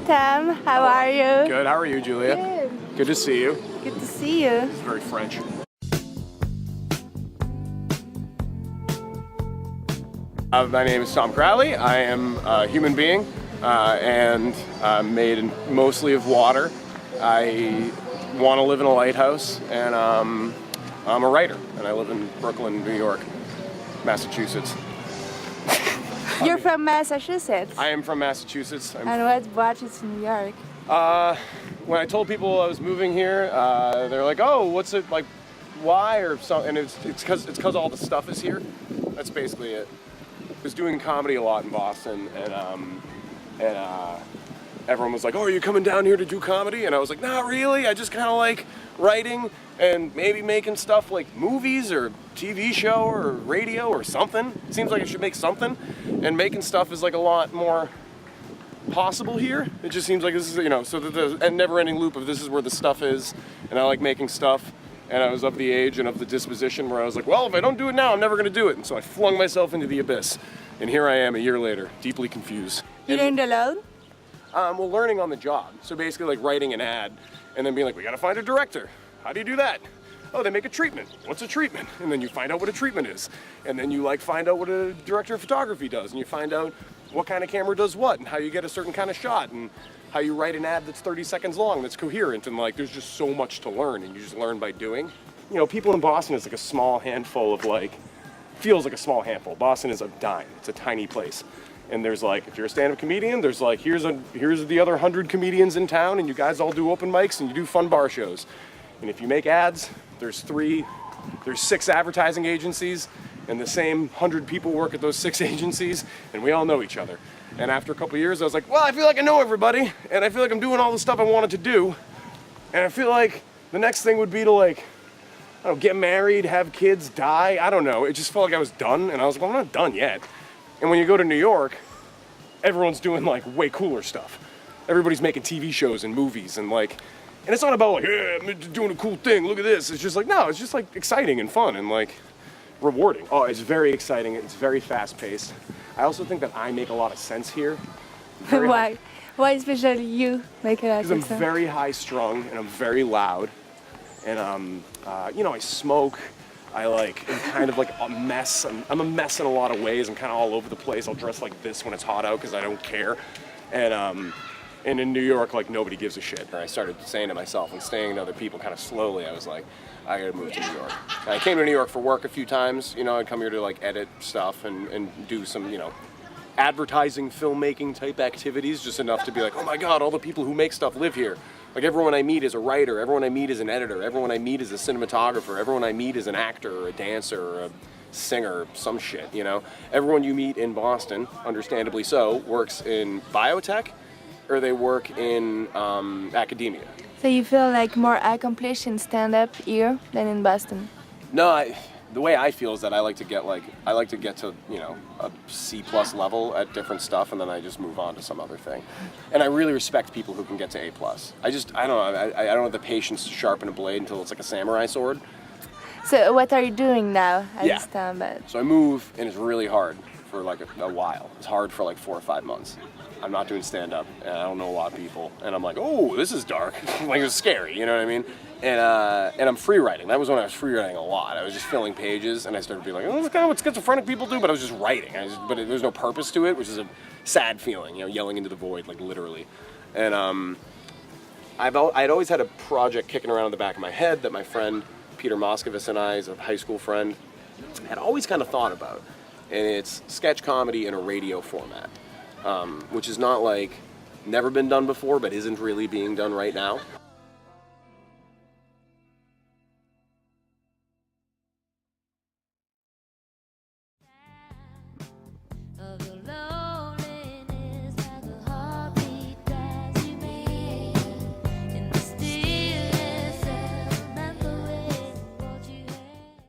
Thom. How are you? Good. How are you, Julia? Good. Good to see you. Good to see you. This is very French. My name is Thom Crowley. I am a human being and made mostly of water. I want to live in a lighthouse, and I'm a writer, and I live in Brooklyn, New York, Massachusetts. You're from Massachusetts? I am from Massachusetts. And what brought you to New York? When I told people I was moving here, they're like, "Oh, what's it like? Why?" or something. And it's because all the stuff is here. That's basically it. I was doing comedy a lot in Boston, and everyone was like, "Oh, are you coming down here to do comedy?" And I was like, "Not really. I just kind of like writing and maybe making stuff like movies or TV show or radio or something. It seems like I should make something, and making stuff is like a lot more possible here. It just seems like this is, so the never-ending loop of this is where the stuff is, and I like making stuff." And I was of the age and of the disposition where I was like, well, if I don't do it now, I'm never going to do it. And so I flung myself into the abyss. And here I am a year later, deeply confused. You learned alone? Well, learning on the job. So basically like writing an ad and then being like, we got to find a director. How do you do that? Oh, they make a treatment. What's a treatment? And then you find out what a treatment is. And then you like find out what a director of photography does. And you find out what kind of camera does what and how you get a certain kind of shot and how you write an ad that's 30 seconds long that's coherent, and like there's just so much to learn, and you just learn by doing. People in Boston is like a small handful of feels like a small handful. Boston is a dime. It's a tiny place. And there's like, if you're a stand-up comedian, there's like, here's the other 100 comedians in town, and you guys all do open mics and you do fun bar shows. And if you make ads, there's 6 advertising agencies, and the same 100 people work at those 6 agencies, and we all know each other. And after a couple of years, I was like, well, I feel like I know everybody, and I feel like I'm doing all the stuff I wanted to do, and I feel like the next thing would be to get married, have kids, die, I don't know. It just felt like I was done, and I was like, well, I'm not done yet. And when you go to New York, everyone's doing way cooler stuff. Everybody's making TV shows and movies, and it's not about yeah, I'm doing a cool thing, look at this. It's just no, it's just exciting and fun and rewarding. Oh, it's very exciting, it's very fast paced. I also think that I make a lot of sense here. Why? Why especially you make a lot of sense? Because I'm very high strung and I'm very loud. And I smoke. I am kind of a mess. I'm a mess in a lot of ways. I'm kind of all over the place. I'll dress like this when it's hot out because I don't care. And in New York, nobody gives a shit. And I started saying to myself and saying to other people kind of slowly, I was like, I gotta move to New York. And I came to New York for work a few times. I'd come here to edit stuff and do some, advertising, filmmaking type activities, just enough to be like, oh my God, all the people who make stuff live here. Everyone I meet is a writer, everyone I meet is an editor, everyone I meet is a cinematographer, everyone I meet is an actor or a dancer or a singer, some shit, Everyone you meet in Boston, understandably so, works in biotech or they work in academia. So you feel more accomplished in stand-up here than in Boston? No, the way I feel is that I like to get to a C+ level at different stuff, and then I just move on to some other thing. And I really respect people who can get to A+. I don't know. I don't have the patience to sharpen a blade until it's like a samurai sword. So what are you doing now at this time? So I move, and it's really hard for a while. It's hard for 4 or 5 months. I'm not doing stand-up, and I don't know a lot of people, and I'm like, oh, this is dark. It's scary, you know what I mean? And I'm free writing. That was when I was free writing a lot. I was just filling pages, and I started being like, oh, that's kind of what schizophrenic people do, but I was just writing. But there's no purpose to it, which is a sad feeling, yelling into the void, literally. And I'd always had a project kicking around in the back of my head that my friend Peter Moscovitz and I, as a high school friend, had always kind of thought about. And it's sketch comedy in a radio format. Which is not never been done before, but isn't really being done right now.